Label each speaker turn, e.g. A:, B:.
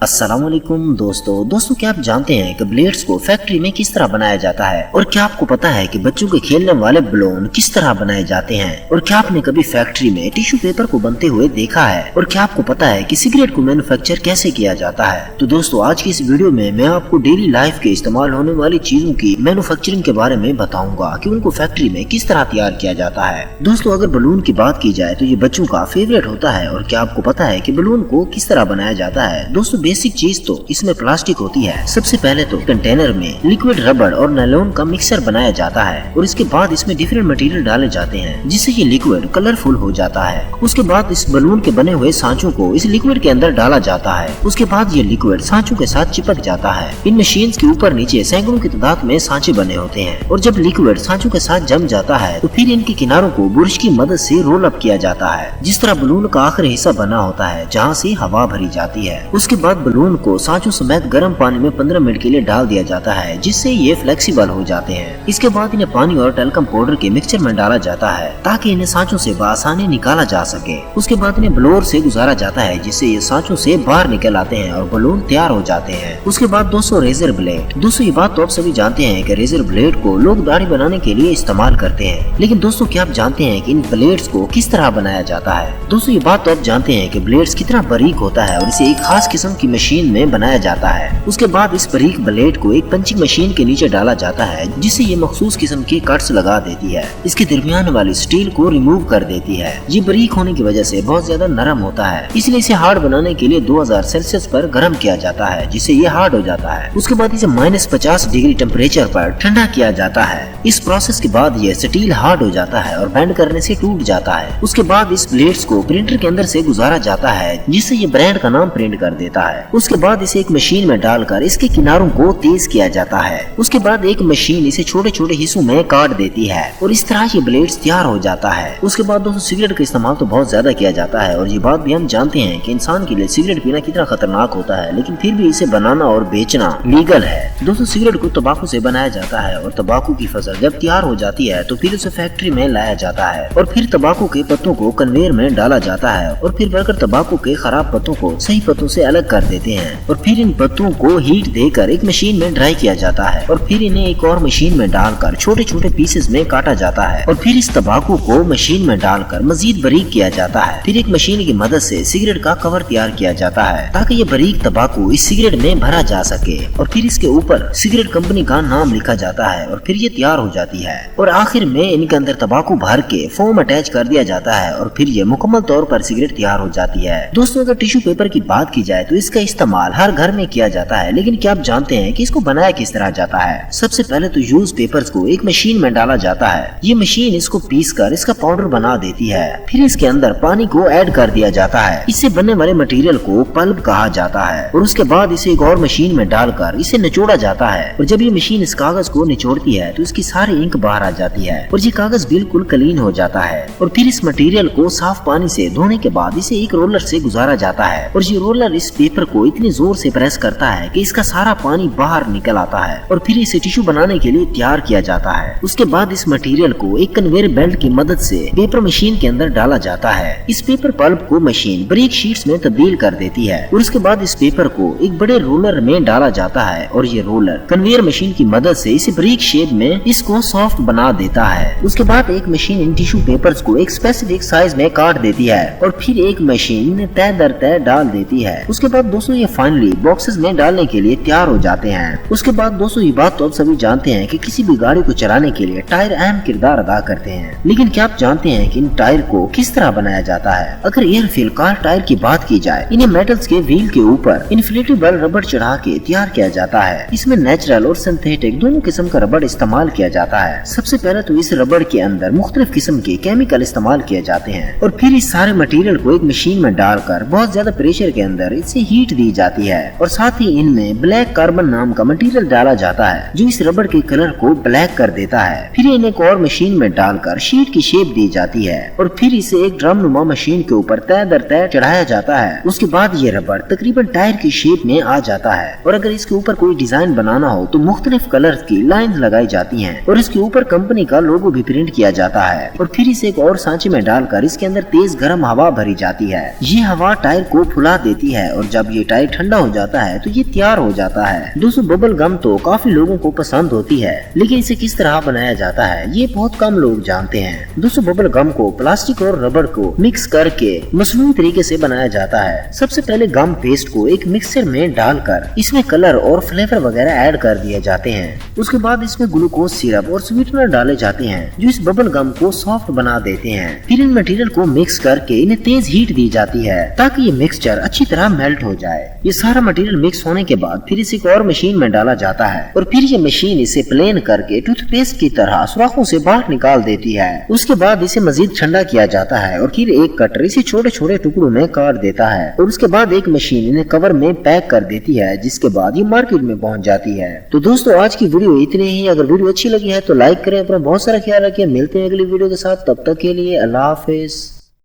A: अस्सलामुअलैकुम दोस्तों क्या आप जानते हैं कि ब्लेड्स को फैक्ट्री में किस तरह बनाया जाता है? और क्या आपको पता है कि बच्चों के खेलने वाले बलून किस तरह बनाए जाते हैं? और क्या आपने कभी फैक्ट्री में टिश्यू पेपर को बनते हुए देखा है? और क्या आपको पता है कि सिगरेट को मैन्युफैक्चर कैसे किया जाता है? तो दोस्तों आज की इस वीडियो में मैं आपको डेली लाइफ के इस्तेमाल होने वाली चीजों की मैन्युफैक्चरिंग के बारे में बताऊंगा कि उनको फैक्ट्री में किस तरह तैयार किया जाता है। दोस्तों अगर बलून की बात की जाए तो ये बच्चों का फेवरेट होता है। और क्या आपको पता है कि बलून को किस तरह बनाया जाता है? दोस्तों बेसिक चीज तो इसमें प्लास्टिक होती है। सबसे पहले तो कंटेनर में लिक्विड रबड़ और नायलॉन का मिक्सर बनाया जाता है और इसके बाद इसमें डिफरेंट मटेरियल डाले जाते हैं जिससे ये लिक्विड कलरफुल हो जाता है। उसके बाद इस बलून के बने हुए सांचों को इस लिक्विड के अंदर डाला जाता है। उसके बाद ये लिक्विड सांचों के साथ चिपक जाता है। इन मशीन के ऊपर नीचे सैकड़ों की तादाद में सांचे बने होते हैं और जब लिक्विड सांचों के साथ जम जाता है तो फिर इनके किनारों को ब्रश की मदद से रोल अप किया जाता है, जिस तरह बलून का आखिरी हिस्सा बना होता है जहाँ से हवा भरी जाती है। उसके बाद बलून को सांचों समेत गर्म पानी में 15 मिनट के लिए डाल दिया जाता है जिससे ये फ्लेक्सिबल हो जाते हैं। इसके बाद इन्हें पानी और टेल्कम पाउडर के मिक्सचर में डाला जाता है ताकि इन्हें सांचों से आसानी निकाला जा सके। उसके बाद इन्हें ब्लोअर से गुजारा जाता है जिससे ये सांचों से बाहर निकल आते हैं और बलून तैयार हो जाते हैं। उसके बाद दोस्तों रेजर ब्लेड। दोस्तों ये बात तो आप सभी जानते हैं कि रेजर ब्लेड को लोग दाढ़ी बनाने के लिए इस्तेमाल करते हैं, लेकिन दोस्तों क्या आप जानते हैं कि इन ब्लेड्स को किस तरह बनाया जाता है? दोस्तों ये बात तो आप जानते हैं कि ब्लेड्स कितना बारीक होता है और इसे एक खास किस्म की मशीन में बनाया जाता है। उसके बाद इस बारीक ब्लेड को एक पंचिंग मशीन के नीचे डाला जाता है जिससे ये मखसूस किस्म के कट्स लगा देती है। इसके दरमियान वाली स्टील को रिमूव कर देती है। ये बारीक होने की वजह से बहुत ज्यादा नरम होता है, इसलिए इसे हार्ड बनाने के लिए 2000 सेल्सियस पर गर्म किया जाता है जिससे ये हार्ड हो जाता है। उसके बाद इसे -50 डिग्री टेम्परेचर पर ठंडा किया जाता है। इस प्रोसेस के बाद ये स्टील हार्ड हो जाता है और बेंड करने से टूट जाता है। उसके बाद इस ब्लेड्स को प्रिंटर के अंदर से गुजारा जाता है जिससे ये ब्रांड का नाम प्रिंट कर देता है। उसके बाद इसे एक मशीन में डालकर इसके किनारों को तेज किया जाता है। उसके बाद एक मशीन इसे छोटे छोटे हिस्सों में काट देती है और इस तरह ये ब्लेड्स तैयार हो जाता है। उसके बाद दोस्तों सिगरेट का इस्तेमाल तो बहुत ज्यादा किया जाता है और ये बात भी हम जानते हैं कि इंसान के लिए सिगरेट पीना कितना खतरनाक होता है, लेकिन फिर भी इसे बनाना और बेचना लीगल है। दोस्तों सिगरेट को तंबाकू से बनाया जाता है और तंबाकू की फसल जब तैयार हो जाती है तो फिर उसे फैक्ट्री में लाया जाता है और फिर तंबाकू के पत्तों को कन्वेयर में डाला जाता है और फिर वर्कर तंबाकू के खराब पत्तों को सही पत्तों से अलग कर देते हैं और फिर इन पत्तों को हीट देकर एक मशीन में ड्राई किया जाता है और फिर इन्हें एक और मशीन में डालकर छोटे छोटे पीसेस में काटा जाता है और फिर इस तंबाकू को मशीन में डालकर मजीद बारीक किया जाता है। फिर एक मशीन की मदद से सिगरेट का कवर तैयार किया जाता है ताकि ये बारीक तंबाकू इस सिगरेट में भरा जा सके और फिर इसके ऊपर सिगरेट कंपनी का नाम लिखा जाता है और फिर ये तैयार हो जाती है और आखिर में इनके अंदर तंबाकू भर के फोम अटैच कर दिया जाता है और फिर ये मुकम्मल तौर पर सिगरेट तैयार हो जाती है। दोस्तों अगर टिश्यू पेपर की बात की जाए तो इसका इस्तेमाल हर घर में किया जाता है, लेकिन क्या आप जानते हैं कि इसको बनाया किस तरह जाता है? सबसे पहले तो यूज पेपर्स को एक मशीन में डाला जाता है। ये मशीन इसको पीसकर इसका पाउडर बना देती है। फिर इसके अंदर पानी को ऐड कर दिया जाता है। इससे बनने वाले मटेरियल को पल्प कहा जाता है और उसके बाद इसे एक और मशीन में डालकर इसे निचोड़ा जाता है और जब ये मशीन इस कागज को निचोड़ती है तो इसकी सारी इंक बाहर आ जाती है और ये कागज बिल्कुल क्लीन हो जाता है और फिर इस मटेरियल को साफ पानी से धोने के बाद इसे एक रोलर से गुजारा जाता है और ये रोलर इस पेपर को इतनी जोर से प्रेस करता है कि इसका सारा पानी बाहर निकल आता है और फिर इसे टिश्यू बनाने के लिए तैयार किया जाता है। उसके बाद इस मटेरियल को एक कन्वेयर बेल्ट की मदद से पेपर मशीन के अंदर डाला जाता है। इस पेपर पल्प को मशीन बारीक शीट्स में तब्दील कर देती है और उसके बाद इस पेपर को एक बड़े रोलर में डाला जाता है और ये रोलर कन्वेयर मशीन की मदद से इसे बारीक शेप में इसको सॉफ्ट बना देता है। उसके बाद एक मशीन इन टिश्यू पेपर्स को एक स्पेसिफिक साइज में काट देती है और फिर एक मशीन तय दर तय डाल देती है। उसके बाद दोस्तों ये फाइनली बॉक्सेस में डालने के लिए तैयार हो जाते हैं। उसके बाद दोस्तों ये बात तो आप सभी जानते हैं कि किसी भी गाड़ी को चलाने के लिए टायर अहम किरदार अदा करते हैं, लेकिन क्या आप जानते हैं कि इन टायर को किस तरह बनाया जाता है? अगर एयरफिल कार टायर की बात की जाए, इन्हें मेटल्स के व्हील के ऊपर इन्फ्लेटेबल रबड़ चढ़ा के तैयार किया जाता है। इसमें नेचुरल और सिंथेटिक दोनों किस्म का रबड़ इस्तेमाल किया जाता है। सबसे पहले तो इस रबड़ के अंदर मुख्तलिफ किस्म के केमिकल इस्तेमाल किए जाते हैं और फिर इस सारे मटेरियल को एक मशीन में डालकर बहुत ज्यादा प्रेशर के अंदर इसे हीट दी जाती है और साथ ही इनमें ब्लैक कार्बन नाम का मटेरियल डाला जाता है जो इस रबड़ के कलर को ब्लैक कर देता है। फिर इन्हें एक और मशीन में डालकर शीट की शेप दी जाती है और फिर इसे एक ड्रम नुमा मशीन के ऊपर तय दर तय चढ़ाया जाता है। उसके बाद ये रबड़ तकरीबन टायर की शेप में आ जाता है और अगर इसके ऊपर कोई डिजाइन बनाना हो तो मुख्तलिफ कलर की लाइन लगाई जाती है और इसके ऊपर कंपनी का लोगो भी प्रिंट किया जाता है और फिर इसे एक और सांचे में डालकर इसके अंदर तेज गर्म हवा भरी जाती है। ये हवा टायर को फुला देती है और जब ये टाई ठंडा हो जाता है तो ये तैयार हो जाता है। दोस्तों बबल गम तो काफी लोगों को पसंद होती है, लेकिन इसे किस तरह बनाया जाता है ये बहुत कम लोग जानते हैं। दोस्तों बबल गम को प्लास्टिक और रबर को मिक्स करके मसनूई तरीके से बनाया जाता है। सबसे पहले गम पेस्ट को एक मिक्सर में डालकर इसमें कलर और फ्लेवर वगैरह ऐड कर दिए जाते हैं। उसके बाद इसमें ग्लूकोज सिरप और स्वीटनर डाले जाते हैं जो इस बबल गम को सॉफ्ट बना देते हैं। फिर इन मटेरियल को मिक्स करके इन्हें तेज हीट दी जाती है ताकि ये मिक्सचर अच्छी तरह मेल्ट हो जाए। ये सारा मटेरियल मिक्स होने के बाद फिर इसे एक और मशीन में डाला जाता है और फिर ये मशीन इसे प्लेन करके टूथपेस्ट की तरह सुराखों से बाहर निकाल देती है। उसके बाद इसे मजीद ठंडा किया जाता है और फिर एक कटर इसे छोटे छोटे टुकड़ों में काट देता है और उसके बाद एक मशीन इन्हें कवर में पैक कर देती है, जिसके बाद ये मार्केट में पहुंच जाती है। तो दोस्तों आज की वीडियो इतनी ही। अगर वीडियो अच्छी लगी है तो लाइक करें, अपना बहुत सारा ख्याल रखें। मिलते हैं अगली वीडियो के साथ, तब तक के लिए अल्लाह हाफिज।